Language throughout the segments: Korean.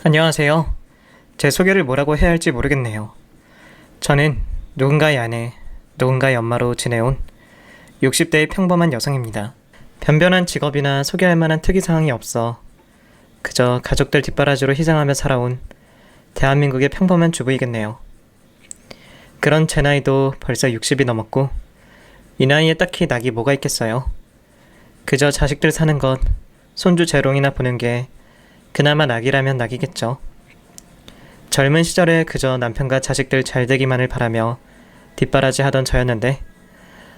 안녕하세요. 제 소개를 뭐라고 해야 할지 모르겠네요. 저는 누군가의 아내, 누군가의 엄마로 지내온 60대의 평범한 여성입니다. 변변한 직업이나 소개할 만한 특이사항이 없어 그저 가족들 뒷바라지로 희생하며 살아온 대한민국의 평범한 주부이겠네요. 그런 제 나이도 벌써 60이 넘었고 이 나이에 딱히 낙이 뭐가 있겠어요. 그저 자식들 사는 것, 손주 재롱이나 보는 게 그나마 낙이라면 낙이겠죠. 젊은 시절에 그저 남편과 자식들 잘 되기만을 바라며 뒷바라지 하던 저였는데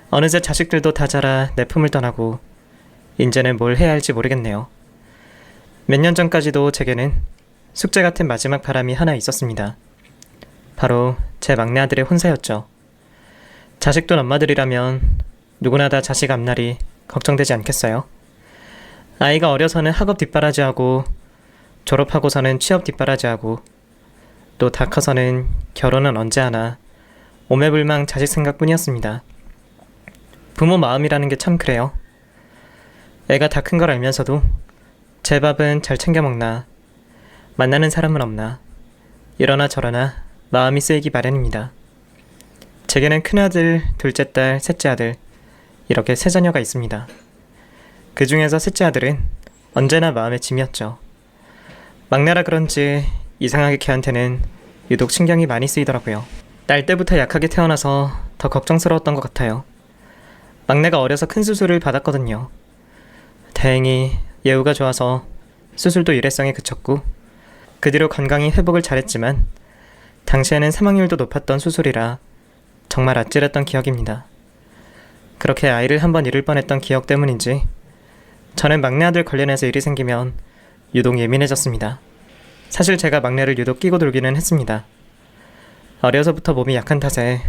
어느새 자식들도 다 자라 내 품을 떠나고 이제는 뭘 해야 할지 모르겠네요. 몇 년 전까지도 제게는 숙제 같은 마지막 바람이 하나 있었습니다. 바로 제 막내 아들의 혼사였죠. 자식돈 엄마들이라면 누구나 다 자식 앞날이 걱정되지 않겠어요? 아이가 어려서는 학업 뒷바라지하고 졸업하고서는 취업 뒷바라지하고 또 다 커서는 결혼은 언제 하나 오매불망 자식 생각뿐이었습니다. 부모 마음이라는 게 참 그래요. 애가 다 큰 걸 알면서도 제 밥은 잘 챙겨 먹나, 만나는 사람은 없나, 이러나 저러나 마음이 쓰이기 마련입니다. 제게는 큰아들, 둘째 딸, 셋째 아들 이렇게 세 자녀가 있습니다. 그 중에서 셋째 아들은 언제나 마음의 짐이었죠. 막내라 그런지 이상하게 걔한테는 유독 신경이 많이 쓰이더라고요. 딸 때부터 약하게 태어나서 더 걱정스러웠던 것 같아요. 막내가 어려서 큰 수술을 받았거든요. 다행히 예후가 좋아서 수술도 일회성에 그쳤고 그 뒤로 건강히 회복을 잘했지만 당시에는 사망률도 높았던 수술이라 정말 아찔했던 기억입니다. 그렇게 아이를 한번 잃을 뻔했던 기억 때문인지 저는 막내 아들 관련해서 일이 생기면 유독 예민해졌습니다. 사실 제가 막내를 유독 끼고 돌기는 했습니다. 어려서부터 몸이 약한 탓에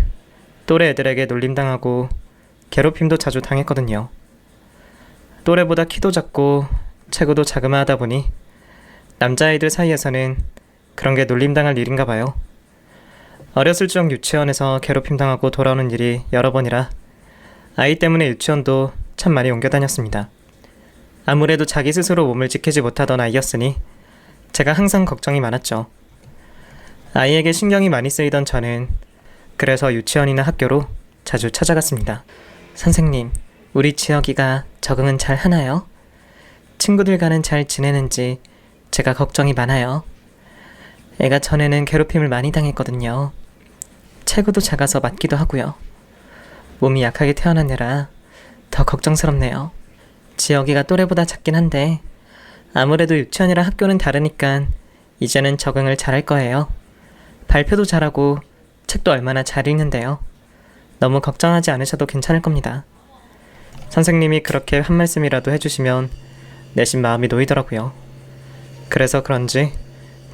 또래 애들에게 놀림당하고 괴롭힘도 자주 당했거든요. 또래보다 키도 작고 체구도 자그마하다 보니 남자아이들 사이에서는 그런 게 놀림당할 일인가 봐요. 어렸을 적 유치원에서 괴롭힘 당하고 돌아오는 일이 여러 번이라 아이 때문에 유치원도 참 많이 옮겨 다녔습니다. 아무래도 자기 스스로 몸을 지키지 못하던 아이였으니 제가 항상 걱정이 많았죠. 아이에게 신경이 많이 쓰이던 저는 그래서 유치원이나 학교로 자주 찾아갔습니다. 선생님, 우리 지혁이가 적응은 잘 하나요? 친구들과는 잘 지내는지 제가 걱정이 많아요. 애가 전에는 괴롭힘을 많이 당했거든요. 체구도 작아서 맞기도 하고요. 몸이 약하게 태어난 애라 더 걱정스럽네요. 지혁이가 또래보다 작긴 한데 아무래도 유치원이랑 학교는 다르니까 이제는 적응을 잘할 거예요. 발표도 잘하고 책도 얼마나 잘 읽는데요. 너무 걱정하지 않으셔도 괜찮을 겁니다. 선생님이 그렇게 한 말씀이라도 해주시면 내심 마음이 놓이더라고요. 그래서 그런지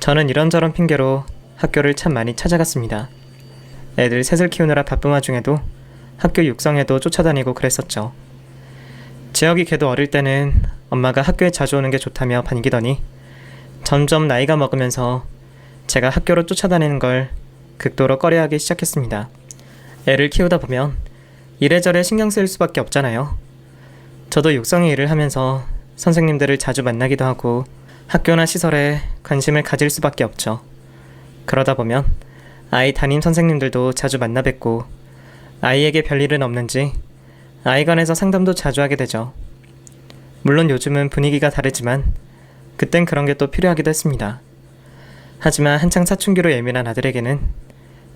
저는 이런저런 핑계로 학교를 참 많이 찾아갔습니다. 애들 셋을 키우느라 바쁜 와중에도 학교 육성에도 쫓아다니고 그랬었죠. 지혁이 걔도 어릴 때는 엄마가 학교에 자주 오는 게 좋다며 반기더니 점점 나이가 먹으면서 제가 학교로 쫓아다니는 걸 극도로 꺼려하기 시작했습니다. 애를 키우다 보면 이래저래 신경 쓰일 수밖에 없잖아요. 저도 육성의 일을 하면서 선생님들을 자주 만나기도 하고 학교나 시설에 관심을 가질 수밖에 없죠. 그러다 보면 아이 담임 선생님들도 자주 만나 뵙고 아이에게 별일은 없는지 아이관에서 상담도 자주 하게 되죠. 물론 요즘은 분위기가 다르지만 그땐 그런 게 또 필요하기도 했습니다. 하지만 한창 사춘기로 예민한 아들에게는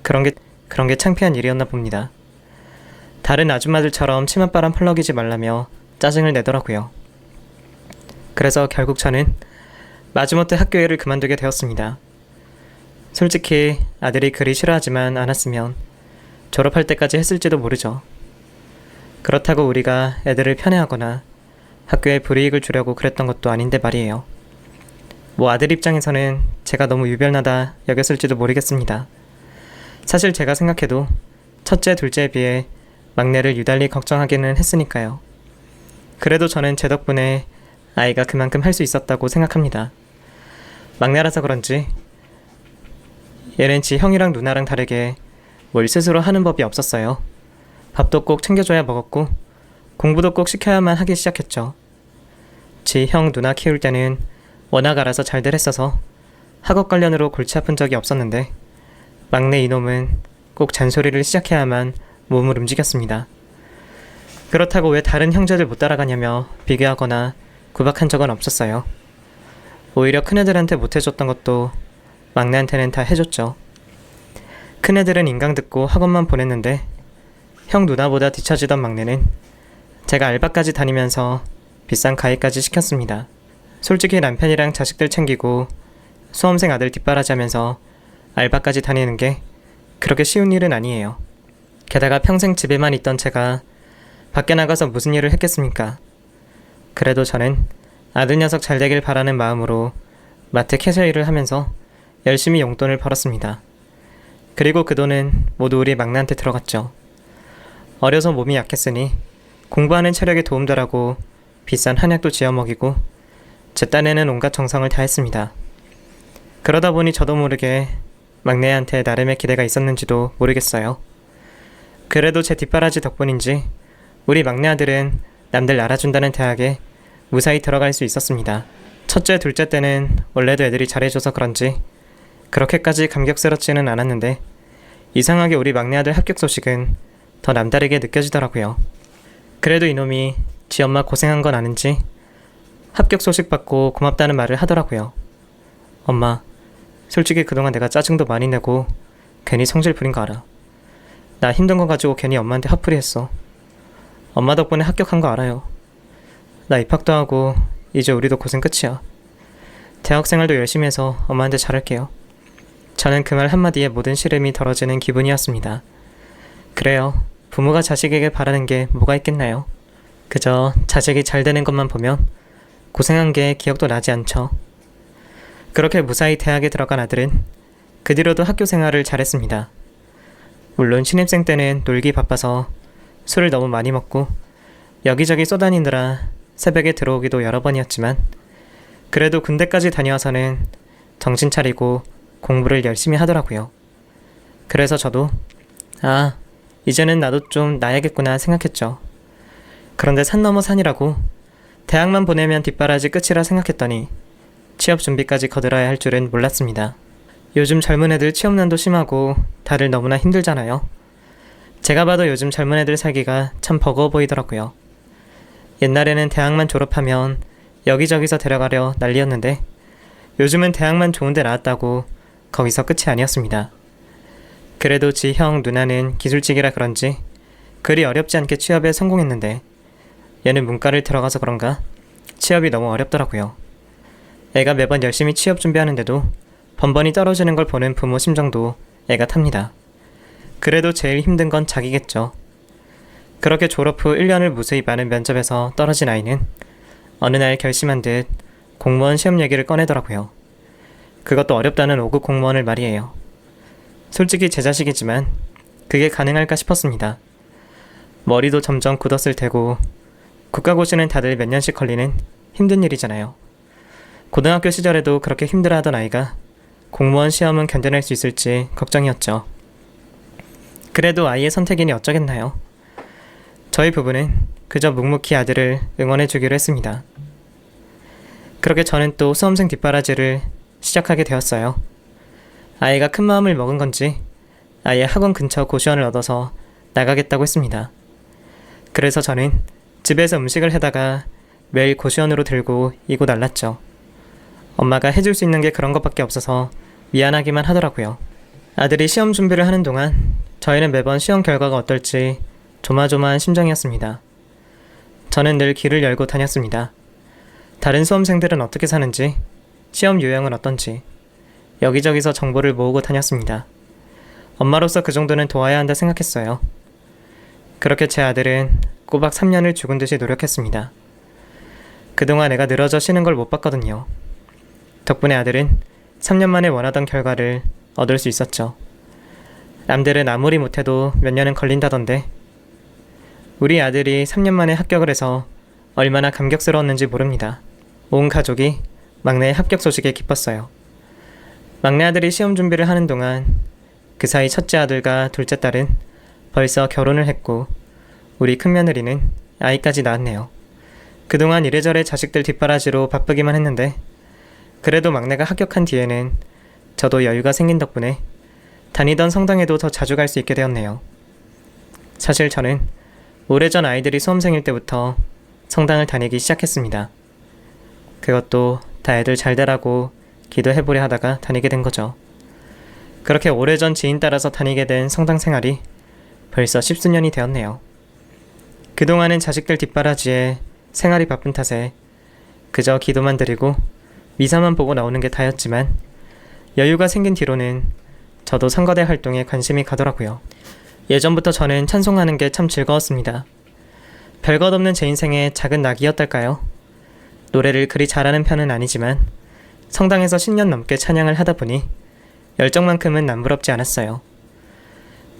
그런 게 창피한 일이었나 봅니다. 다른 아줌마들처럼 치맛바람 펄럭이지 말라며 짜증을 내더라고요. 그래서 결국 저는 마지못해 학교 일을 그만두게 되었습니다. 솔직히 아들이 그리 싫어하지만 않았으면 졸업할 때까지 했을지도 모르죠. 그렇다고 우리가 애들을 편애하거나 학교에 불이익을 주려고 그랬던 것도 아닌데 말이에요. 뭐 아들 입장에서는 제가 너무 유별나다 여겼을지도 모르겠습니다. 사실 제가 생각해도 첫째, 둘째에 비해 막내를 유달리 걱정하기는 했으니까요. 그래도 저는 제 덕분에 아이가 그만큼 할 수 있었다고 생각합니다. 막내라서 그런지 얘는 지 형이랑 누나랑 다르게 뭘 스스로 하는 법이 없었어요. 밥도 꼭 챙겨줘야 먹었고 공부도 꼭 시켜야만 하기 시작했죠. 지 형 누나 키울 때는 워낙 알아서 잘들 했어서 학업 관련으로 골치 아픈 적이 없었는데 막내 이놈은 꼭 잔소리를 시작해야만 몸을 움직였습니다. 그렇다고 왜 다른 형제들 못 따라가냐며 비교하거나 구박한 적은 없었어요. 오히려 큰애들한테 못해줬던 것도 막내한테는 다 해줬죠. 큰애들은 인강 듣고 학원만 보냈는데 형 누나보다 뒤처지던 막내는 제가 알바까지 다니면서 비싼 가입까지 시켰습니다. 솔직히 남편이랑 자식들 챙기고 수험생 아들 뒷바라지하면서 알바까지 다니는 게 그렇게 쉬운 일은 아니에요. 게다가 평생 집에만 있던 제가 밖에 나가서 무슨 일을 했겠습니까? 그래도 저는 아들 녀석 잘 되길 바라는 마음으로 마트 캐셔 일을 하면서 열심히 용돈을 벌었습니다. 그리고 그 돈은 모두 우리 막내한테 들어갔죠. 어려서 몸이 약했으니 공부하는 체력에 도움되라고 비싼 한약도 지어 먹이고 제 딴에는 온갖 정성을 다했습니다. 그러다 보니 저도 모르게 막내한테 나름의 기대가 있었는지도 모르겠어요. 그래도 제 뒷바라지 덕분인지 우리 막내 아들은 남들 알아준다는 대학에 무사히 들어갈 수 있었습니다. 첫째, 둘째 때는 원래도 애들이 잘해줘서 그런지 그렇게까지 감격스럽지는 않았는데 이상하게 우리 막내 아들 합격 소식은 더 남다르게 느껴지더라고요. 그래도 이놈이 지 엄마 고생한 건 아는지 합격 소식 받고 고맙다는 말을 하더라고요. 엄마, 솔직히 그동안 내가 짜증도 많이 내고 괜히 성질 부린 거 알아. 나 힘든 거 가지고 괜히 엄마한테 화풀이 했어. 엄마 덕분에 합격한 거 알아요. 나 입학도 하고 이제 우리도 고생 끝이야. 대학생활도 열심히 해서 엄마한테 잘할게요. 저는 그 말 한마디에 모든 시름이 덜어지는 기분이었습니다. 그래요. 부모가 자식에게 바라는 게 뭐가 있겠나요? 그저 자식이 잘 되는 것만 보면 고생한 게 기억도 나지 않죠. 그렇게 무사히 대학에 들어간 아들은 그 뒤로도 학교 생활을 잘했습니다. 물론 신입생 때는 놀기 바빠서 술을 너무 많이 먹고 여기저기 쏘다니느라 새벽에 들어오기도 여러 번이었지만 그래도 군대까지 다녀와서는 정신 차리고 공부를 열심히 하더라고요. 그래서 저도 이제는 나도 좀 나야겠구나 생각했죠. 그런데 산 넘어 산이라고 대학만 보내면 뒷바라지 끝이라 생각했더니 취업 준비까지 거들어야 할 줄은 몰랐습니다. 요즘 젊은 애들 취업난도 심하고 다들 너무나 힘들잖아요. 제가 봐도 요즘 젊은 애들 살기가 참 버거워 보이더라고요. 옛날에는 대학만 졸업하면 여기저기서 데려가려 난리였는데 요즘은 대학만 좋은 데 나왔다고 거기서 끝이 아니었습니다. 그래도 지 형 누나는 기술직이라 그런지 그리 어렵지 않게 취업에 성공했는데 얘는 문과를 들어가서 그런가 취업이 너무 어렵더라고요. 애가 매번 열심히 취업 준비하는데도 번번이 떨어지는 걸 보는 부모 심정도 애가 탑니다. 그래도 제일 힘든 건 자기겠죠. 그렇게 졸업 후 1년을 무수히 많은 면접에서 떨어진 아이는 어느 날 결심한 듯 공무원 시험 얘기를 꺼내더라고요. 그것도 어렵다는 5급 공무원을 말이에요. 솔직히 제 자식이지만 그게 가능할까 싶었습니다. 머리도 점점 굳었을 테고 국가고시는 다들 몇 년씩 걸리는 힘든 일이잖아요. 고등학교 시절에도 그렇게 힘들어하던 아이가 공무원 시험은 견뎌낼 수 있을지 걱정이었죠. 그래도 아이의 선택이니 어쩌겠나요? 저희 부부는 그저 묵묵히 아들을 응원해주기로 했습니다. 그렇게 저는 또 수험생 뒷바라지를 시작하게 되었어요. 아이가 큰 마음을 먹은 건지 아예 학원 근처 고시원을 얻어서 나가겠다고 했습니다. 그래서 저는 집에서 음식을 해다가 매일 고시원으로 들고 이고 날랐죠. 엄마가 해줄 수 있는 게 그런 것밖에 없어서 미안하기만 하더라고요. 아들이 시험 준비를 하는 동안 저희는 매번 시험 결과가 어떨지 조마조마한 심정이었습니다. 저는 늘 길을 열고 다녔습니다. 다른 수험생들은 어떻게 사는지, 시험 유형은 어떤지 여기저기서 정보를 모으고 다녔습니다. 엄마로서 그 정도는 도와야 한다 생각했어요. 그렇게 제 아들은 꼬박 3년을 죽은 듯이 노력했습니다. 그동안 애가 늘어져 쉬는 걸 못 봤거든요. 덕분에 아들은 3년 만에 원하던 결과를 얻을 수 있었죠. 남들은 아무리 못해도 몇 년은 걸린다던데 우리 아들이 3년 만에 합격을 해서 얼마나 감격스러웠는지 모릅니다. 온 가족이 막내의 합격 소식에 기뻤어요. 막내 아들이 시험 준비를 하는 동안 그 사이 첫째 아들과 둘째 딸은 벌써 결혼을 했고 우리 큰며느리는 아이까지 낳았네요. 그동안 이래저래 자식들 뒷바라지로 바쁘기만 했는데 그래도 막내가 합격한 뒤에는 저도 여유가 생긴 덕분에 다니던 성당에도 더 자주 갈 수 있게 되었네요. 사실 저는 오래전 아이들이 수험생일 때부터 성당을 다니기 시작했습니다. 그것도 다 애들 잘 되라고 기도해보려 하다가 다니게 된 거죠. 그렇게 오래전 지인 따라서 다니게 된 성당 생활이 벌써 10수년이 되었네요. 그동안은 자식들 뒷바라지에 생활이 바쁜 탓에 그저 기도만 드리고 미사만 보고 나오는 게 다였지만 여유가 생긴 뒤로는 저도 성가대 활동에 관심이 가더라고요. 예전부터 저는 찬송하는 게 참 즐거웠습니다. 별것 없는 제 인생의 작은 낙이었달까요? 노래를 그리 잘하는 편은 아니지만 성당에서 10년 넘게 찬양을 하다 보니 열정만큼은 남부럽지 않았어요.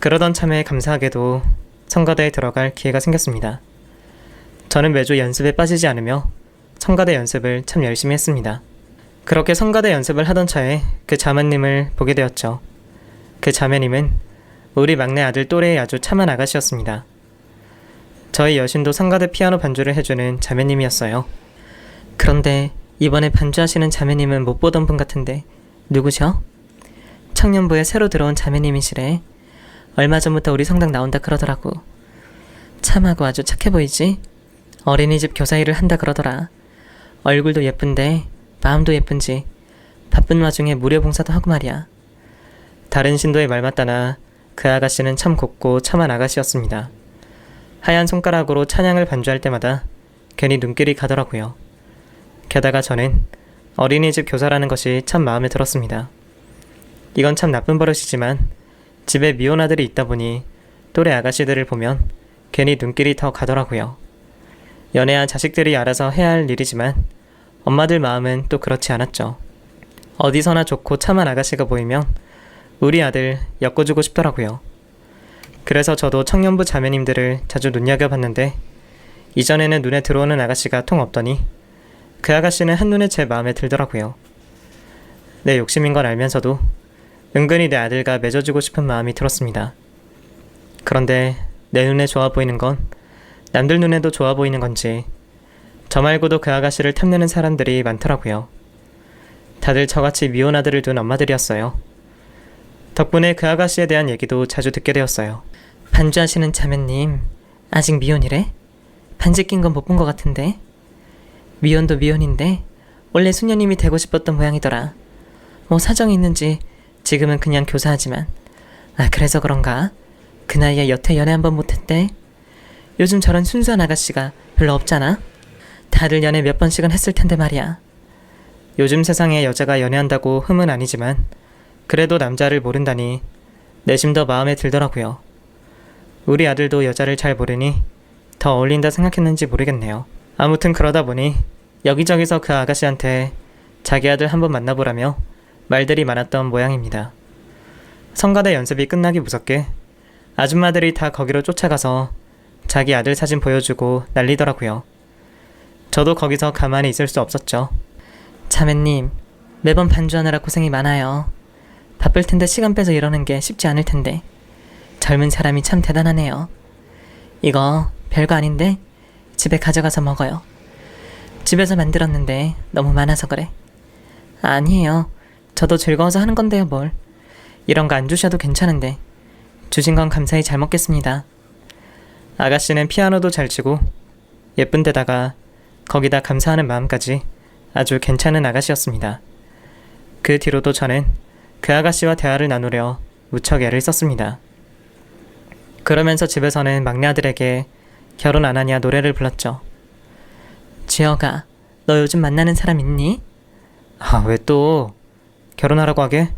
그러던 참에 감사하게도 성가대에 들어갈 기회가 생겼습니다. 저는 매주 연습에 빠지지 않으며 성가대 연습을 참 열심히 했습니다. 그렇게 성가대 연습을 하던 차에 그 자매님을 보게 되었죠. 그 자매님은 우리 막내 아들 또래의 아주 참한 아가씨였습니다. 저희 여신도 성가대 피아노 반주를 해주는 자매님이었어요. 그런데 이번에 반주하시는 자매님은 못 보던 분 같은데 누구셔? 청년부에 새로 들어온 자매님이시래. 얼마 전부터 우리 성당 나온다 그러더라고. 참하고 아주 착해 보이지? 어린이집 교사 일을 한다 그러더라. 얼굴도 예쁜데 마음도 예쁜지 바쁜 와중에 무료 봉사도 하고 말이야. 다른 신도의 말 맞다나 그 아가씨는 참 곱고 참한 아가씨였습니다. 하얀 손가락으로 찬양을 반주할 때마다 괜히 눈길이 가더라고요. 게다가 저는 어린이집 교사라는 것이 참 마음에 들었습니다. 이건 참 나쁜 버릇이지만 집에 미혼 아들이 있다 보니 또래 아가씨들을 보면 괜히 눈길이 더 가더라고요. 연애한 자식들이 알아서 해야 할 일이지만 엄마들 마음은 또 그렇지 않았죠. 어디서나 좋고 참한 아가씨가 보이면 우리 아들 엮어주고 싶더라고요. 그래서 저도 청년부 자매님들을 자주 눈여겨봤는데 이전에는 눈에 들어오는 아가씨가 통 없더니 그 아가씨는 한눈에 제 마음에 들더라고요. 내 욕심인 걸 알면서도 은근히 내 아들과 맺어주고 싶은 마음이 들었습니다. 그런데 내 눈에 좋아 보이는 건 남들 눈에도 좋아 보이는 건지 저 말고도 그 아가씨를 탐내는 사람들이 많더라고요. 다들 저같이 미혼 아들을 둔 엄마들이었어요. 덕분에 그 아가씨에 대한 얘기도 자주 듣게 되었어요. 반주하시는 자매님 아직 미혼이래? 반지 낀 건 못 본 것 같은데? 미혼도 미혼인데 원래 수녀님이 되고 싶었던 모양이더라. 뭐 사정이 있는지 지금은 그냥 교사하지만 그래서 그런가? 그 나이에 여태 연애 한번 못했대? 요즘 저런 순수한 아가씨가 별로 없잖아? 다들 연애 몇 번씩은 했을 텐데 말이야. 요즘 세상에 여자가 연애한다고 흠은 아니지만 그래도 남자를 모른다니 내심 더 마음에 들더라고요. 우리 아들도 여자를 잘 모르니 더 어울린다 생각했는지 모르겠네요. 아무튼 그러다 보니 여기저기서 그 아가씨한테 자기 아들 한번 만나보라며 말들이 많았던 모양입니다. 성가대 연습이 끝나기 무섭게 아줌마들이 다 거기로 쫓아가서 자기 아들 사진 보여주고 난리더라고요. 저도 거기서 가만히 있을 수 없었죠. 자매님, 매번 반주하느라 고생이 많아요. 바쁠 텐데 시간 빼서 이러는 게 쉽지 않을 텐데 젊은 사람이 참 대단하네요. 이거 별거 아닌데 집에 가져가서 먹어요. 집에서 만들었는데 너무 많아서 그래. 아니에요. 저도 즐거워서 하는 건데요 뭘. 이런 거 안 주셔도 괜찮은데 주신 건 감사히 잘 먹겠습니다. 아가씨는 피아노도 잘 치고 예쁜 데다가 거기다 감사하는 마음까지 아주 괜찮은 아가씨였습니다. 그 뒤로도 저는 그 아가씨와 대화를 나누려 무척 애를 썼습니다. 그러면서 집에서는 막내 아들에게 결혼 안 하냐 노래를 불렀죠. 지혁아, 너 요즘 만나는 사람 있니? 왜 또? 결혼하라고 하게?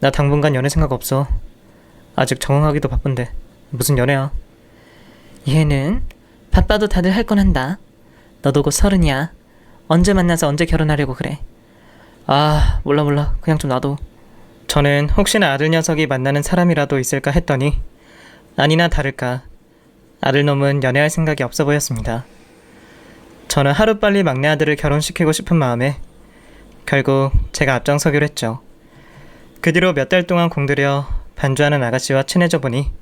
나 당분간 연애 생각 없어. 아직 적응하기도 바쁜데 무슨 연애야. 얘는 바빠도 다들 할 건 한다. 너도 곧 30이야. 언제 만나서 언제 결혼하려고 그래. 몰라 그냥 좀 놔둬. 저는 혹시나 아들 녀석이 만나는 사람이라도 있을까 했더니 아니나 다를까 아들놈은 연애할 생각이 없어 보였습니다. 저는 하루빨리 막내 아들을 결혼시키고 싶은 마음에 결국 제가 앞장서기로 했죠. 그 뒤로 몇 달 동안 공들여 반주하는 아가씨와 친해져 보니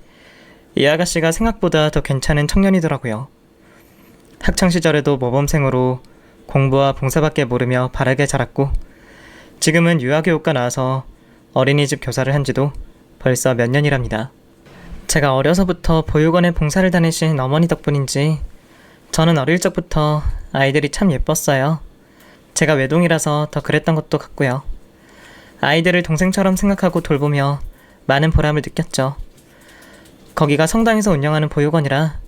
이 아가씨가 생각보다 더 괜찮은 청년이더라고요. 학창시절에도 모범생으로 공부와 봉사밖에 모르며 바르게 자랐고 지금은 유아교육과 나와서 어린이집 교사를 한 지도 벌써 몇 년이랍니다. 제가 어려서부터 보육원에 봉사를 다니신 어머니 덕분인지 저는 어릴 적부터 아이들이 참 예뻤어요. 제가 외동이라서 더 그랬던 것도 같고요. 아이들을 동생처럼 생각하고 돌보며 많은 보람을 느꼈죠. 거기가 성당에서 운영하는 보육원이라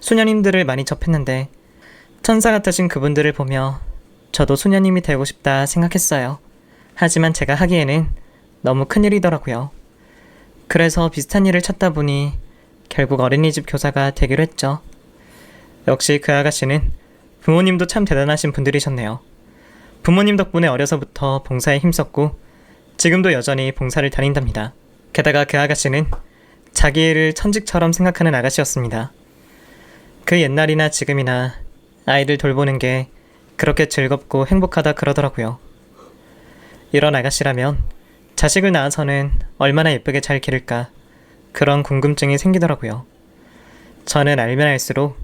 수녀님들을 많이 접했는데 천사 같으신 그분들을 보며 저도 수녀님이 되고 싶다 생각했어요. 하지만 제가 하기에는 너무 큰일이더라고요. 그래서 비슷한 일을 찾다 보니 결국 어린이집 교사가 되기로 했죠. 역시 그 아가씨는 부모님도 참 대단하신 분들이셨네요. 부모님 덕분에 어려서부터 봉사에 힘썼고 지금도 여전히 봉사를 다닌답니다. 게다가 그 아가씨는 자기 일을 천직처럼 생각하는 아가씨였습니다. 그 옛날이나 지금이나 아이들 돌보는 게 그렇게 즐겁고 행복하다 그러더라고요. 이런 아가씨라면 자식을 낳아서는 얼마나 예쁘게 잘 기를까 그런 궁금증이 생기더라고요. 저는 알면 알수록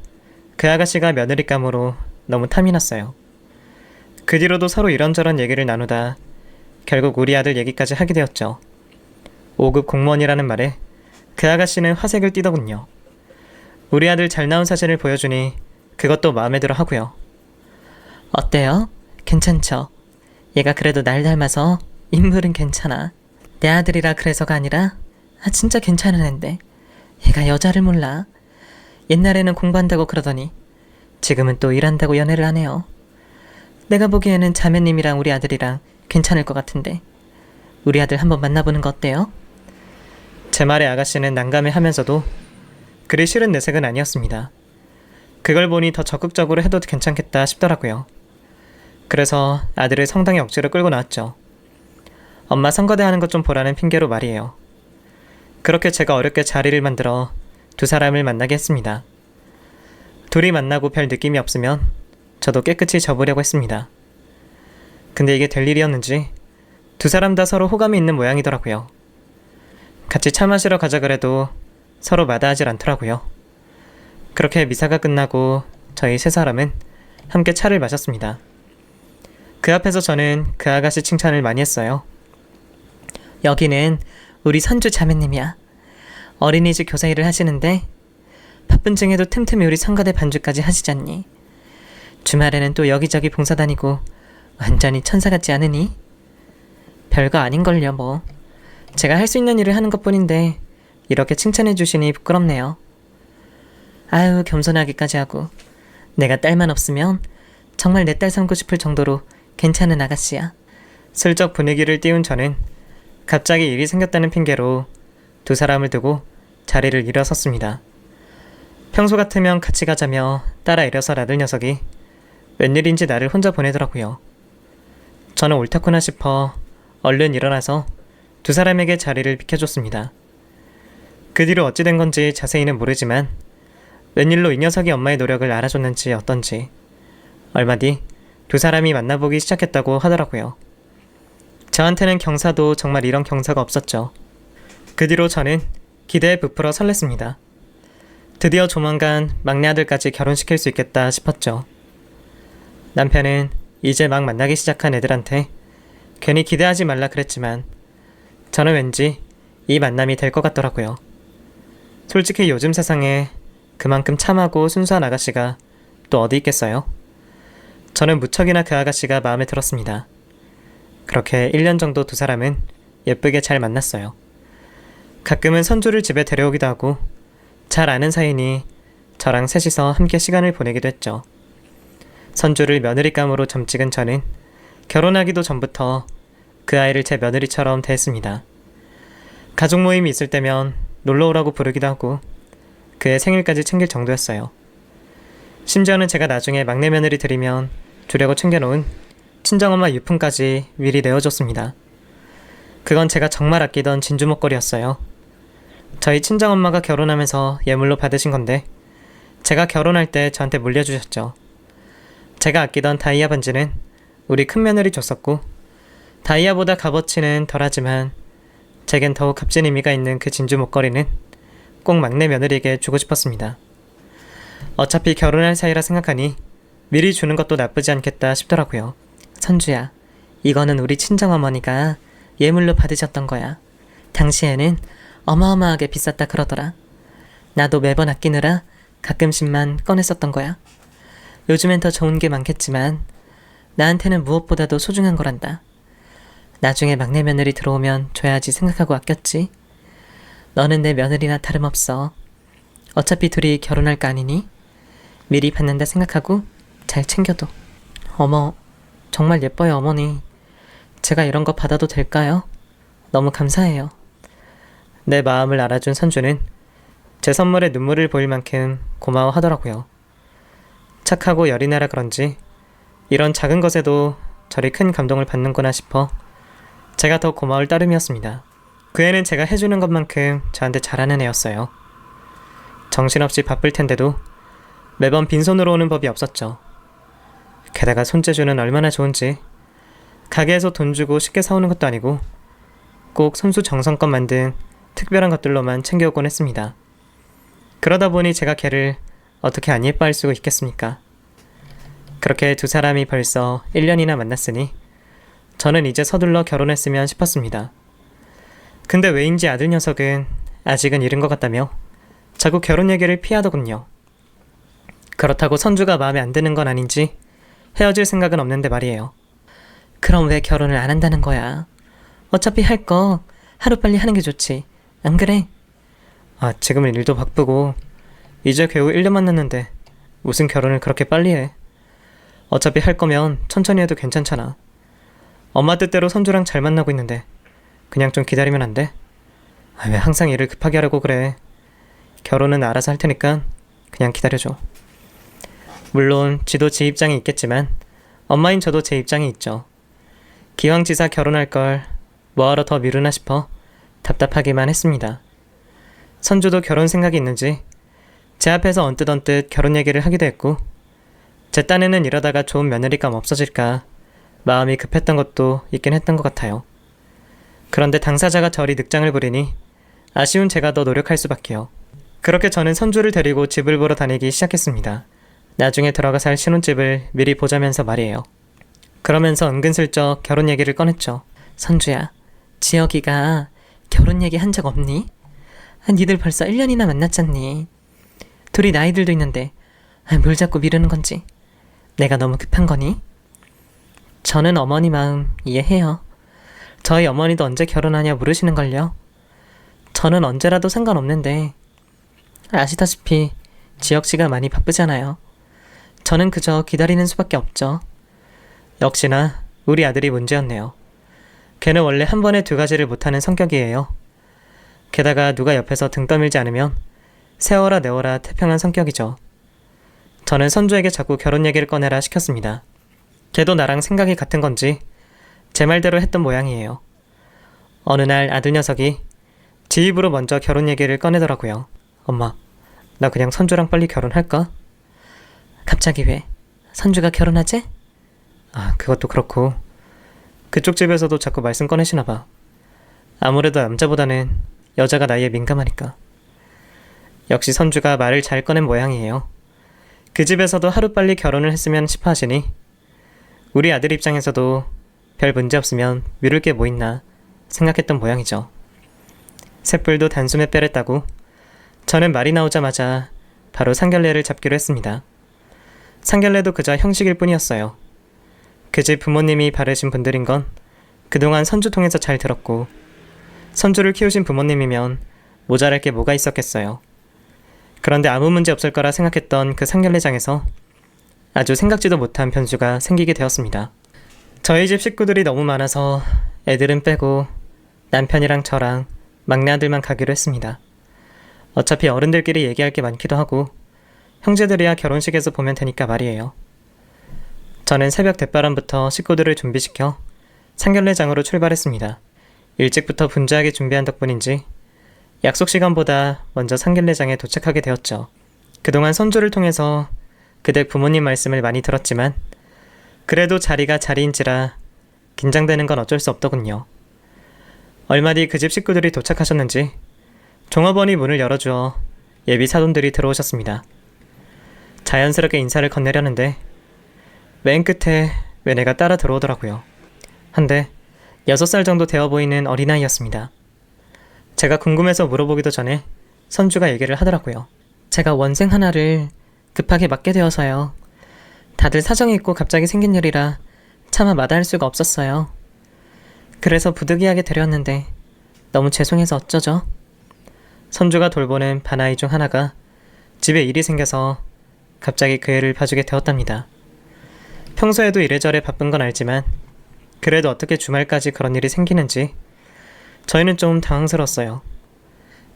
그 아가씨가 며느리감으로 너무 탐이 났어요. 그 뒤로도 서로 이런저런 얘기를 나누다 결국 우리 아들 얘기까지 하게 되었죠. 5급 공무원이라는 말에 그 아가씨는 화색을 띠더군요. 우리 아들 잘 나온 사진을 보여주니 그것도 마음에 들어 하고요. 어때요? 괜찮죠? 얘가 그래도 날 닮아서 인물은 괜찮아. 내 아들이라 그래서가 아니라 진짜 괜찮은 앤데 얘가 여자를 몰라. 옛날에는 공부한다고 그러더니 지금은 또 일한다고 연애를 하네요. 내가 보기에는 자매님이랑 우리 아들이랑 괜찮을 것 같은데 우리 아들 한번 만나보는 거 어때요? 제 말에 아가씨는 난감해하면서도 그리 싫은 내색은 아니었습니다. 그걸 보니 더 적극적으로 해도 괜찮겠다 싶더라고요. 그래서 아들을 성당에 억지로 끌고 나왔죠. 엄마 선거대 하는 것 좀 보라는 핑계로 말이에요. 그렇게 제가 어렵게 자리를 만들어 두 사람을 만나게 했습니다. 둘이 만나고 별 느낌이 없으면 저도 깨끗이 접으려고 했습니다. 근데 이게 될 일이었는지 두 사람 다 서로 호감이 있는 모양이더라고요. 같이 차 마시러 가자 그래도 서로 마다하질 않더라고요. 그렇게 미사가 끝나고 저희 세 사람은 함께 차를 마셨습니다. 그 앞에서 저는 그 아가씨 칭찬을 많이 했어요. 여기는 우리 선주 자매님이야. 어린이집 교사 일을 하시는데 바쁜 중에도 틈틈이 우리 성가대 반주까지 하시잖니. 주말에는 또 여기저기 봉사 다니고 완전히 천사 같지 않으니? 별거 아닌걸요 뭐. 제가 할 수 있는 일을 하는 것뿐인데 이렇게 칭찬해 주시니 부끄럽네요. 아유, 겸손하기까지 하고. 내가 딸만 없으면 정말 내 딸 삼고 싶을 정도로 괜찮은 아가씨야. 슬쩍 분위기를 띄운 저는 갑자기 일이 생겼다는 핑계로 두 사람을 두고 자리를 일어섰습니다. 평소 같으면 같이 가자며 따라 일어서 나들 녀석이 웬일인지 나를 혼자 보내더라고요. 저는 옳다구나 싶어 얼른 일어나서 두 사람에게 자리를 비켜줬습니다. 그 뒤로 어찌 된 건지 자세히는 모르지만 웬일로 이 녀석이 엄마의 노력을 알아줬는지 어떤지 얼마 뒤 두 사람이 만나보기 시작했다고 하더라고요. 저한테는 경사도 정말 이런 경사가 없었죠. 그 뒤로 저는 기대에 부풀어 설렜습니다. 드디어 조만간 막내 아들까지 결혼시킬 수 있겠다 싶었죠. 남편은 이제 막 만나기 시작한 애들한테 괜히 기대하지 말라 그랬지만 저는 왠지 이 만남이 될 것 같더라고요. 솔직히 요즘 세상에 그만큼 참하고 순수한 아가씨가 또 어디 있겠어요? 저는 무척이나 그 아가씨가 마음에 들었습니다. 그렇게 1년 정도 두 사람은 예쁘게 잘 만났어요. 가끔은 선주를 집에 데려오기도 하고 잘 아는 사이니 저랑 셋이서 함께 시간을 보내기도 했죠. 선주를 며느리감으로 점찍은 저는 결혼하기도 전부터 그 아이를 제 며느리처럼 대했습니다. 가족 모임이 있을 때면 놀러오라고 부르기도 하고 그의 생일까지 챙길 정도였어요. 심지어는 제가 나중에 막내 며느리 들이면 주려고 챙겨놓은 친정엄마 유품까지 미리 내어줬습니다. 그건 제가 정말 아끼던 진주 목걸이였어요. 저희 친정엄마가 결혼하면서 예물로 받으신 건데 제가 결혼할 때 저한테 물려주셨죠. 제가 아끼던 다이아 반지는 우리 큰며느리 줬었고 다이아보다 값어치는 덜하지만 제겐 더욱 값진 의미가 있는 그 진주 목걸이는 꼭 막내 며느리에게 주고 싶었습니다. 어차피 결혼할 사이라 생각하니 미리 주는 것도 나쁘지 않겠다 싶더라고요. 선주야, 이거는 우리 친정어머니가 예물로 받으셨던 거야. 당시에는 어마어마하게 비쌌다 그러더라. 나도 매번 아끼느라 가끔씩만 꺼냈었던 거야. 요즘엔 더 좋은 게 많겠지만 나한테는 무엇보다도 소중한 거란다. 나중에 막내 며느리 들어오면 줘야지 생각하고 아꼈지. 너는 내 며느리나 다름없어. 어차피 둘이 결혼할 거 아니니? 미리 받는다 생각하고 잘 챙겨둬. 어머, 정말 예뻐요, 어머니. 제가 이런 거 받아도 될까요? 너무 감사해요. 내 마음을 알아준 선주는 제 선물에 눈물을 보일 만큼 고마워하더라고요. 착하고 열이 나라 그런지 이런 작은 것에도 저리 큰 감동을 받는구나 싶어 제가 더 고마울 따름이었습니다. 그 애는 제가 해주는 것만큼 저한테 잘하는 애였어요. 정신없이 바쁠 텐데도 매번 빈손으로 오는 법이 없었죠. 게다가 손재주는 얼마나 좋은지 가게에서 돈 주고 쉽게 사오는 것도 아니고 꼭 손수 정성껏 만든 특별한 것들로만 챙겨오곤 했습니다. 그러다 보니 제가 걔를 어떻게 안 예뻐할 수가 있겠습니까? 그렇게 두 사람이 벌써 1년이나 만났으니 저는 이제 서둘러 결혼했으면 싶었습니다. 근데 왜인지 아들 녀석은 아직은 이른 것 같다며 자꾸 결혼 얘기를 피하더군요. 그렇다고 선주가 마음에 안 드는 건 아닌지 헤어질 생각은 없는데 말이에요. 그럼 왜 결혼을 안 한다는 거야? 어차피 할 거 하루빨리 하는 게 좋지. 안 그래? 지금은 일도 바쁘고 이제 겨우 1년 만났는데 무슨 결혼을 그렇게 빨리 해. 어차피 할 거면 천천히 해도 괜찮잖아. 엄마 뜻대로 선주랑 잘 만나고 있는데 그냥 좀 기다리면 안 돼? 왜 항상 일을 급하게 하려고 그래. 결혼은 알아서 할 테니까 그냥 기다려줘. 물론 지도 제 입장이 있겠지만 엄마인 저도 제 입장이 있죠. 기왕지사 결혼할 걸 뭐하러 더 미루나 싶어 답답하기만 했습니다. 선주도 결혼 생각이 있는지 제 앞에서 언뜻 결혼 얘기를 하기도 했고 제 딴에는 이러다가 좋은 며느리감 없어질까 마음이 급했던 것도 있긴 했던 것 같아요. 그런데 당사자가 저리 늑장을 부리니 아쉬운 제가 더 노력할 수밖에요. 그렇게 저는 선주를 데리고 집을 보러 다니기 시작했습니다. 나중에 들어가 살 신혼집을 미리 보자면서 말이에요. 그러면서 은근슬쩍 결혼 얘기를 꺼냈죠. 선주야, 지혁이가 결혼 얘기 한 적 없니? 니들 벌써 1년이나 만났잖니. 둘이 나이들도 있는데 뭘 자꾸 미루는 건지. 내가 너무 급한 거니? 저는 어머니 마음 이해해요. 저희 어머니도 언제 결혼하냐 물으시는걸요. 저는 언제라도 상관없는데 아시다시피 지혁씨가 많이 바쁘잖아요. 저는 그저 기다리는 수밖에 없죠. 역시나 우리 아들이 문제였네요. 걔는 원래 한 번에 두 가지를 못하는 성격이에요. 게다가 누가 옆에서 등 떠밀지 않으면 세워라 내워라 태평한 성격이죠. 저는 선주에게 자꾸 결혼 얘기를 꺼내라 시켰습니다. 걔도 나랑 생각이 같은 건지 제 말대로 했던 모양이에요. 어느 날 아들 녀석이 지 입으로 먼저 결혼 얘기를 꺼내더라고요. 엄마, 나 그냥 선주랑 빨리 결혼할까? 갑자기 왜? 선주가 결혼하재? 그것도 그렇고 그쪽 집에서도 자꾸 말씀 꺼내시나 봐. 아무래도 남자보다는 여자가 나이에 민감하니까. 역시 선주가 말을 잘 꺼낸 모양이에요. 그 집에서도 하루빨리 결혼을 했으면 싶어 하시니 우리 아들 입장에서도 별 문제 없으면 미룰 게 뭐 있나 생각했던 모양이죠. 셋불도 단숨에 빼랬다고 저는 말이 나오자마자 바로 상견례를 잡기로 했습니다. 상견례도 그저 형식일 뿐이었어요. 그 집 부모님이 바르신 분들인 건 그동안 선주 통해서 잘 들었고 선주를 키우신 부모님이면 모자랄 게 뭐가 있었겠어요. 그런데 아무 문제 없을 거라 생각했던 그 상견례장에서 아주 생각지도 못한 변수가 생기게 되었습니다. 저희 집 식구들이 너무 많아서 애들은 빼고 남편이랑 저랑 막내 아들만 가기로 했습니다. 어차피 어른들끼리 얘기할 게 많기도 하고 형제들이야 결혼식에서 보면 되니까 말이에요. 저는 새벽 대바람부터 식구들을 준비시켜 상견례장으로 출발했습니다. 일찍부터 분주하게 준비한 덕분인지 약속 시간보다 먼저 상견례장에 도착하게 되었죠. 그동안 선주를 통해서 그댁 부모님 말씀을 많이 들었지만 그래도 자리가 자리인지라 긴장되는 건 어쩔 수 없더군요. 얼마 뒤 그 집 식구들이 도착하셨는지 종업원이 문을 열어주어 예비 사돈들이 들어오셨습니다. 자연스럽게 인사를 건네려는데 맨 끝에 왜 내가 따라 들어오더라고요. 한데 6살 정도 되어 보이는 어린아이였습니다. 제가 궁금해서 물어보기도 전에 선주가 얘기를 하더라고요. 제가 원생 하나를 급하게 맡게 되어서요. 다들 사정이 있고 갑자기 생긴 일이라 차마 마다할 수가 없었어요. 그래서 부득이하게 데려왔는데 너무 죄송해서 어쩌죠? 선주가 돌보는 반아이 중 하나가 집에 일이 생겨서 갑자기 그 애를 봐주게 되었답니다. 평소에도 이래저래 바쁜 건 알지만 그래도 어떻게 주말까지 그런 일이 생기는지 저희는 좀 당황스러웠어요.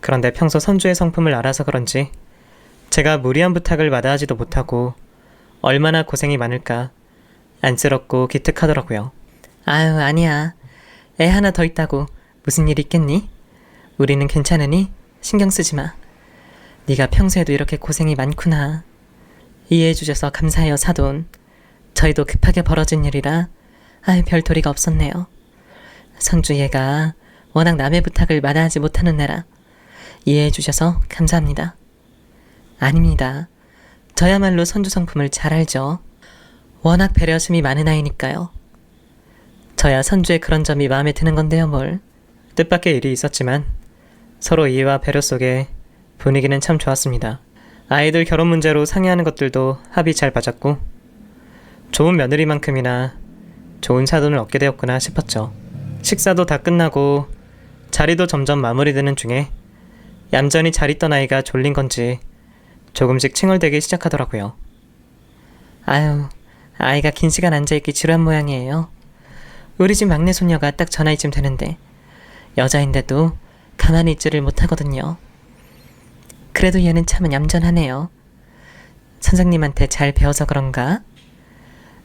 그런데 평소 선주의 성품을 알아서 그런지 제가 무리한 부탁을 마다하지도 못하고 얼마나 고생이 많을까 안쓰럽고 기특하더라고요. 아유, 아니야. 애 하나 더 있다고 무슨 일 있겠니? 우리는 괜찮으니 신경 쓰지 마. 네가 평소에도 이렇게 고생이 많구나. 이해해 주셔서 감사해요, 사돈. 저희도 급하게 벌어진 일이라 별 도리가 없었네요. 선주 얘가 워낙 남의 부탁을 마다하지 못하는 애라 이해해 주셔서 감사합니다. 아닙니다. 저야말로 선주 성품을 잘 알죠. 워낙 배려심이 많은 아이니까요. 저야 선주의 그런 점이 마음에 드는 건데요, 뭘. 뜻밖의 일이 있었지만 서로 이해와 배려 속에 분위기는 참 좋았습니다. 아이들 결혼 문제로 상의하는 것들도 합의 잘 맞았고 좋은 며느리만큼이나 좋은 사돈을 얻게 되었구나 싶었죠. 식사도 다 끝나고 자리도 점점 마무리되는 중에 얌전히 잘 있던 아이가 졸린 건지 조금씩 칭얼대기 시작하더라고요. 아유, 아이가 긴 시간 앉아있기 지루한 모양이에요. 우리 집 막내 손녀가 딱 저 나이쯤 되는데 여자인데도 가만히 있지를 못하거든요. 그래도 얘는 참 얌전하네요. 선생님한테 잘 배워서 그런가?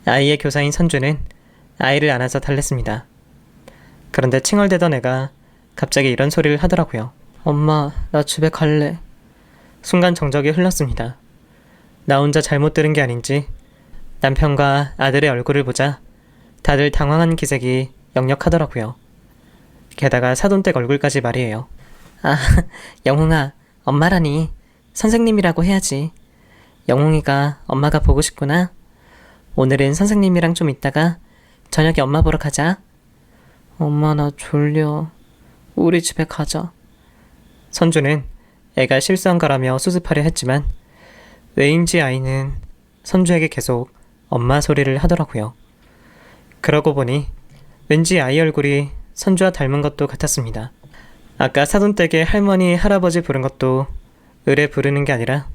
아이의 교사인 선주는 아이를 안아서 달랬습니다. 그런데 칭얼대던 애가 갑자기 이런 소리를 하더라고요. 엄마, 나 집에 갈래. 순간 정적이 흘렀습니다. 나 혼자 잘못 들은 게 아닌지 남편과 아들의 얼굴을 보자 다들 당황한 기색이 역력하더라고요. 게다가 사돈댁 얼굴까지 말이에요. 아, 영웅아, 엄마라니. 선생님이라고 해야지. 영웅이가 엄마가 보고 싶구나. 오늘은 선생님이랑 좀 있다가 저녁에 엄마 보러 가자. 엄마, 나 졸려. 우리 집에 가자. 선주는 애가 실수한 거라며 수습하려 했지만 왜인지 아이는 선주에게 계속 엄마 소리를 하더라고요. 그러고 보니 왠지 아이 얼굴이 선주와 닮은 것도 같았습니다. 아까 사돈댁에 할머니, 할아버지 부른 것도 의뢰 부르는 게 아니라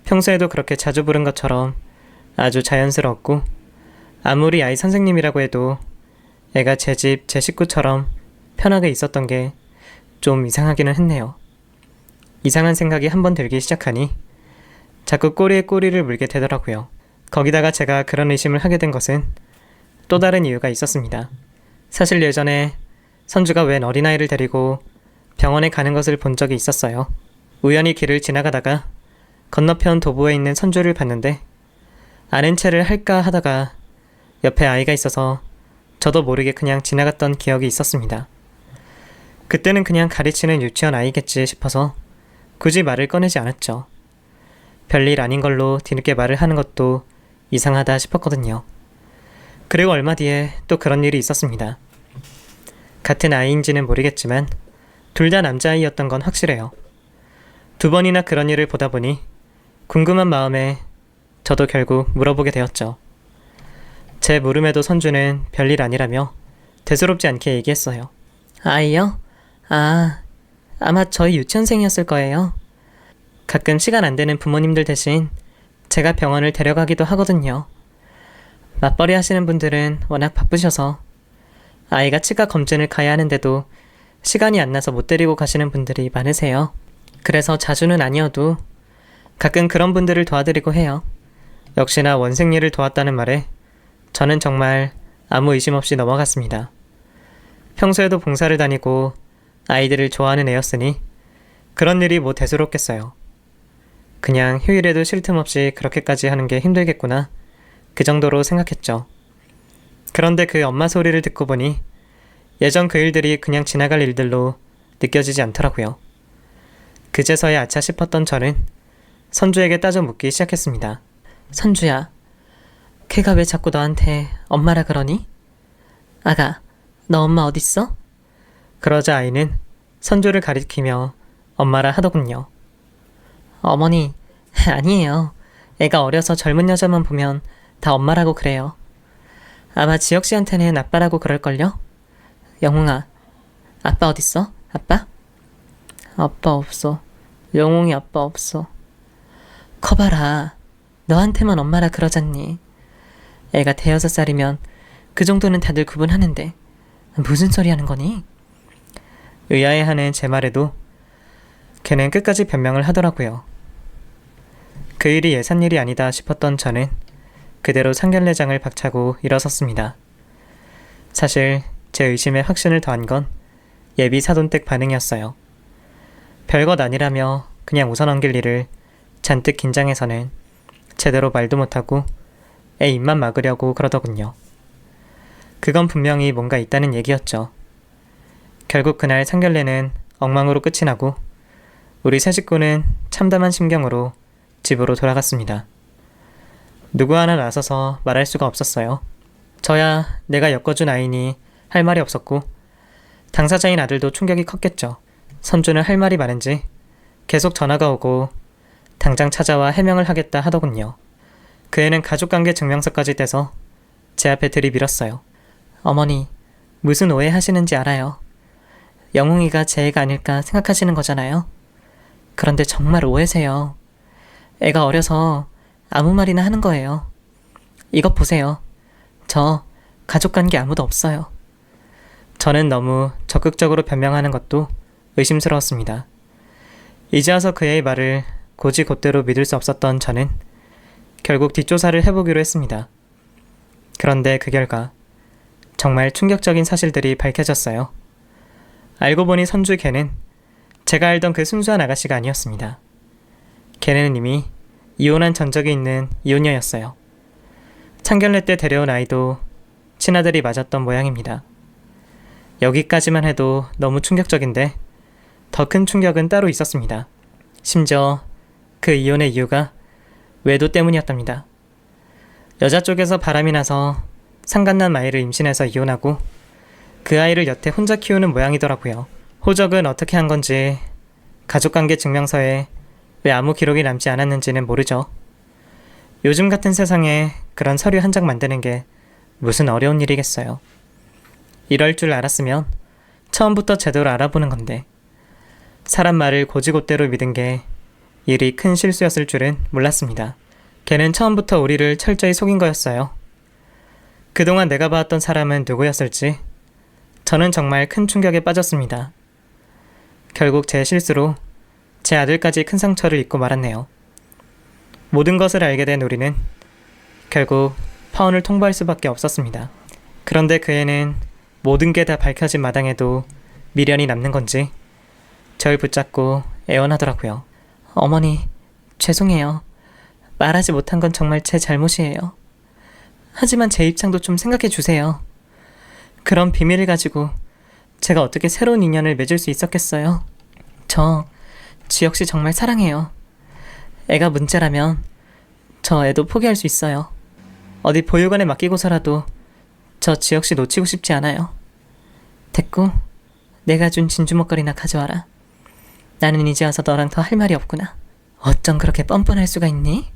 평소에도 그렇게 자주 부른 것처럼 아주 자연스러웠고 아무리 아이 선생님이라고 해도 애가 제 집, 제 식구처럼 편하게 있었던 게 좀 이상하기는 했네요. 이상한 생각이 한번 들기 시작하니 자꾸 꼬리에 꼬리를 물게 되더라고요. 거기다가 제가 그런 의심을 하게 된 것은 또 다른 이유가 있었습니다. 사실 예전에 선주가 웬 어린아이를 데리고 병원에 가는 것을 본 적이 있었어요. 우연히 길을 지나가다가 건너편 도보에 있는 선주를 봤는데 아는 체를 할까 하다가 옆에 아이가 있어서 저도 모르게 그냥 지나갔던 기억이 있었습니다. 그때는 그냥 가르치는 유치원 아이겠지 싶어서 굳이 말을 꺼내지 않았죠. 별일 아닌 걸로 뒤늦게 말을 하는 것도 이상하다 싶었거든요. 그리고 얼마 뒤에 또 그런 일이 있었습니다. 같은 아이인지는 모르겠지만 둘 다 남자아이였던 건 확실해요. 2번이나 그런 일을 보다 보니 궁금한 마음에 저도 결국 물어보게 되었죠. 제 물음에도 선주는 별일 아니라며 대수롭지 않게 얘기했어요. 아이요? 아마 저희 유치원생이었을 거예요. 가끔 시간 안 되는 부모님들 대신 제가 병원을 데려가기도 하거든요. 맞벌이 하시는 분들은 워낙 바쁘셔서 아이가 치과 검진을 가야 하는데도 시간이 안 나서 못 데리고 가시는 분들이 많으세요. 그래서 자주는 아니어도 가끔 그런 분들을 도와드리고 해요. 역시나 원생리를 도왔다는 말에 저는 정말 아무 의심 없이 넘어갔습니다. 평소에도 봉사를 다니고 아이들을 좋아하는 애였으니 그런 일이 뭐 대수롭겠어요. 그냥 휴일에도 쉴 틈 없이 그렇게까지 하는 게 힘들겠구나 그 정도로 생각했죠. 그런데 그 엄마 소리를 듣고 보니 예전 그 일들이 그냥 지나갈 일들로 느껴지지 않더라고요. 그제서야 아차 싶었던 저는 선주에게 따져 묻기 시작했습니다. 선주야, 걔가 왜 자꾸 너한테 엄마라 그러니? 아가, 너 엄마 어딨어? 그러자 아이는 선조를 가리키며 엄마라 하더군요. 어머니, 아니에요. 애가 어려서 젊은 여자만 보면 다 엄마라고 그래요. 아마 지혁씨한테는 아빠라고 그럴걸요? 영웅아, 아빠 어딨어? 아빠? 아빠 없어. 영웅이 아빠 없어. 커봐라. 너한테만 엄마라 그러잖니. 애가 대여섯 살이면 그 정도는 다들 구분하는데 무슨 소리 하는 거니? 의아해하는 제 말에도 걔는 끝까지 변명을 하더라고요. 그 일이 예산일이 아니다 싶었던 저는 그대로 상견례장을 박차고 일어섰습니다. 사실 제 의심에 확신을 더한 건 예비 사돈댁 반응이었어요. 별것 아니라며 그냥 웃어 넘길 일을 잔뜩 긴장해서는 제대로 말도 못하고 애 입만 막으려고 그러더군요. 그건 분명히 뭔가 있다는 얘기였죠. 결국 그날 상견례는 엉망으로 끝이 나고 우리 세 식구는 참담한 심경으로 집으로 돌아갔습니다. 누구 하나 나서서 말할 수가 없었어요. 저야 내가 엮어준 아이니 할 말이 없었고 당사자인 아들도 충격이 컸겠죠. 선주는 할 말이 많은지 계속 전화가 오고 당장 찾아와 해명을 하겠다 하더군요. 그 애는 가족관계 증명서까지 떼서 제 앞에 들이밀었어요. 어머니, 무슨 오해 하시는지 알아요. 영웅이가 제 애가 아닐까 생각하시는 거잖아요. 그런데 정말 오해세요. 애가 어려서 아무 말이나 하는 거예요. 이것 보세요. 저 가족관계 아무도 없어요. 저는 너무 적극적으로 변명하는 것도 의심스러웠습니다. 이제 와서 그의 말을 곧이곧대로 믿을 수 없었던 저는 결국 뒷조사를 해보기로 했습니다. 그런데 그 결과 정말 충격적인 사실들이 밝혀졌어요. 알고 보니 선주 걔는 제가 알던 그 순수한 아가씨가 아니었습니다. 걔는 이미 이혼한 전적이 있는 이혼녀였어요. 상견례 때 데려온 아이도 친아들이 맞았던 모양입니다. 여기까지만 해도 너무 충격적인데 더 큰 충격은 따로 있었습니다. 심지어 그 이혼의 이유가 외도 때문이었답니다. 여자 쪽에서 바람이 나서 상간남 아이를 임신해서 이혼하고 그 아이를 여태 혼자 키우는 모양이더라고요. 호적은 어떻게 한 건지 가족관계 증명서에 왜 아무 기록이 남지 않았는지는 모르죠. 요즘 같은 세상에 그런 서류 한 장 만드는 게 무슨 어려운 일이겠어요. 이럴 줄 알았으면 처음부터 제대로 알아보는 건데 사람 말을 곧이곧대로 믿은 게 일이 큰 실수였을 줄은 몰랐습니다. 걔는 처음부터 우리를 철저히 속인 거였어요. 그동안 내가 봐왔던 사람은 누구였을지 저는 정말 큰 충격에 빠졌습니다. 결국 제 실수로 제 아들까지 큰 상처를 입고 말았네요. 모든 것을 알게 된 우리는 결국 파혼을 통보할 수밖에 없었습니다. 그런데 그 애는 모든 게 다 밝혀진 마당에도 미련이 남는 건지 절 붙잡고 애원하더라고요. 어머니, 죄송해요. 말하지 못한 건 정말 제 잘못이에요. 하지만 제 입장도 좀 생각해 주세요. 그런 비밀을 가지고 제가 어떻게 새로운 인연을 맺을 수 있었겠어요? 저 지혁씨 정말 사랑해요. 애가 문제라면 저 애도 포기할 수 있어요. 어디 보육원에 맡기고서라도 저 지혁씨 놓치고 싶지 않아요. 됐고, 내가 준 진주 목걸이나 가져와라. 나는 이제 와서 너랑 더 할 말이 없구나. 어쩜 그렇게 뻔뻔할 수가 있니?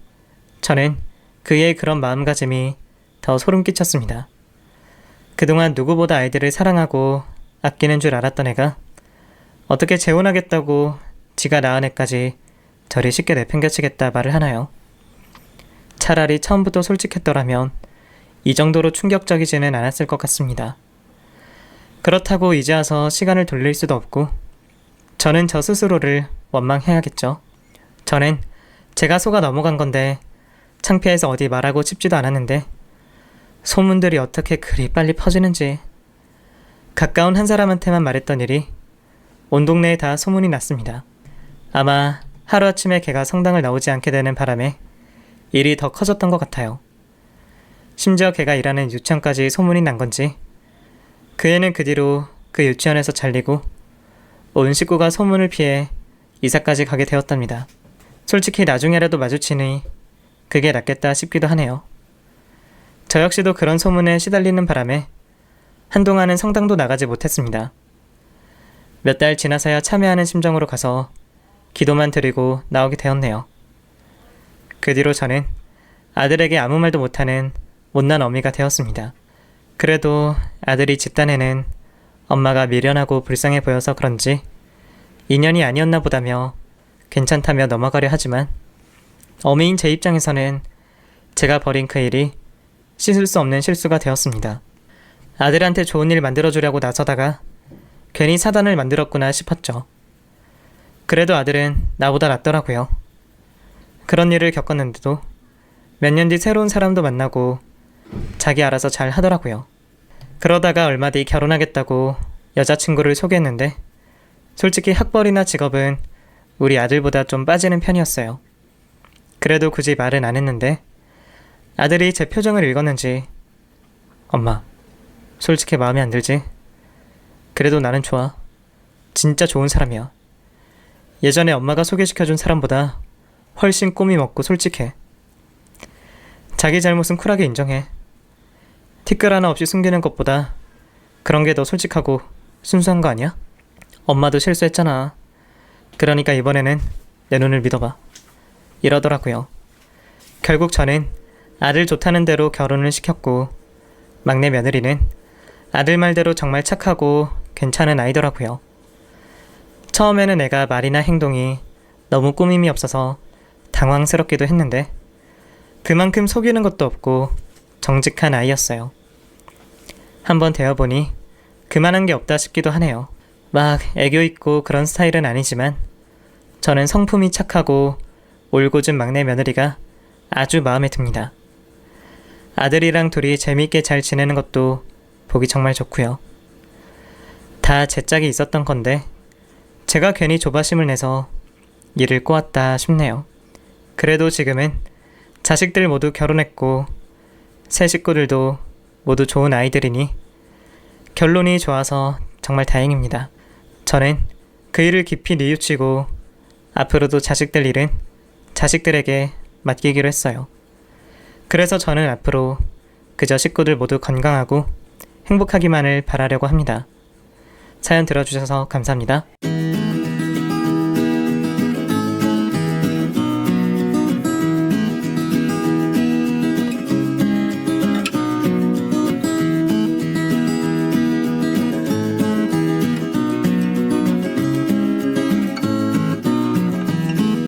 저는 그의 그런 마음가짐이 더 소름 끼쳤습니다. 그동안 누구보다 아이들을 사랑하고 아끼는 줄 알았던 애가 어떻게 재혼하겠다고 지가 낳은 애까지 저리 쉽게 내팽겨치겠다 말을 하나요? 차라리 처음부터 솔직했더라면 이 정도로 충격적이지는 않았을 것 같습니다. 그렇다고 이제 와서 시간을 돌릴 수도 없고 저는 저 스스로를 원망해야겠죠. 저는 제가 속아 넘어간 건데 창피해서 어디 말하고 싶지도 않았는데 소문들이 어떻게 그리 빨리 퍼지는지 가까운 한 사람한테만 말했던 일이 온 동네에 다 소문이 났습니다. 아마 하루아침에 걔가 성당을 나오지 않게 되는 바람에 일이 더 커졌던 것 같아요. 심지어 걔가 일하는 유치원까지 소문이 난 건지 그 애는 그 뒤로 그 유치원에서 잘리고 온 식구가 소문을 피해 이사까지 가게 되었답니다. 솔직히 나중에라도 마주치니 그게 낫겠다 싶기도 하네요. 저 역시도 그런 소문에 시달리는 바람에 한동안은 성당도 나가지 못했습니다. 몇 달 지나서야 참여하는 심정으로 가서 기도만 드리고 나오게 되었네요. 그 뒤로 저는 아들에게 아무 말도 못하는 못난 어미가 되었습니다. 그래도 아들이 집단에는 엄마가 미련하고 불쌍해 보여서 그런지 인연이 아니었나 보다며 괜찮다며 넘어가려 하지만 어미인 제 입장에서는 제가 벌인 그 일이 씻을 수 없는 실수가 되었습니다. 아들한테 좋은 일 만들어주려고 나서다가 괜히 사단을 만들었구나 싶었죠. 그래도 아들은 나보다 낫더라고요. 그런 일을 겪었는데도 몇 년 뒤 새로운 사람도 만나고 자기 알아서 잘 하더라고요. 그러다가 얼마 뒤 결혼하겠다고 여자친구를 소개했는데 솔직히 학벌이나 직업은 우리 아들보다 좀 빠지는 편이었어요. 그래도 굳이 말은 안 했는데 아들이 제 표정을 읽었는지 엄마, 솔직히 마음에 안 들지? 그래도 나는 좋아. 진짜 좋은 사람이야. 예전에 엄마가 소개시켜준 사람보다 훨씬 꿈이 먹고 솔직해. 자기 잘못은 쿨하게 인정해. 티끌 하나 없이 숨기는 것보다 그런 게 더 솔직하고 순수한 거 아니야? 엄마도 실수했잖아. 그러니까 이번에는 내 눈을 믿어봐. 이러더라고요. 결국 저는 아들 좋다는 대로 결혼을 시켰고 막내 며느리는 아들 말대로 정말 착하고 괜찮은 아이더라고요. 처음에는 애가 말이나 행동이 너무 꾸밈이 없어서 당황스럽기도 했는데 그만큼 속이는 것도 없고 정직한 아이였어요. 한번 되어보니 그만한 게 없다 싶기도 하네요. 막 애교 있고 그런 스타일은 아니지만 저는 성품이 착하고 올곧은 막내 며느리가 아주 마음에 듭니다. 아들이랑 둘이 재미있게 잘 지내는 것도 보기 정말 좋고요. 다 제 짝이 있었던 건데 제가 괜히 조바심을 내서 일을 꼬았다 싶네요. 그래도 지금은 자식들 모두 결혼했고 새 식구들도 모두 좋은 아이들이니 결론이 좋아서 정말 다행입니다. 저는 그 일을 깊이 뉘우치고 앞으로도 자식들 일은 자식들에게 맡기기로 했어요. 그래서 저는 앞으로 그저 식구들 모두 건강하고 행복하기만을 바라려고 합니다. 사연 들어주셔서 감사합니다.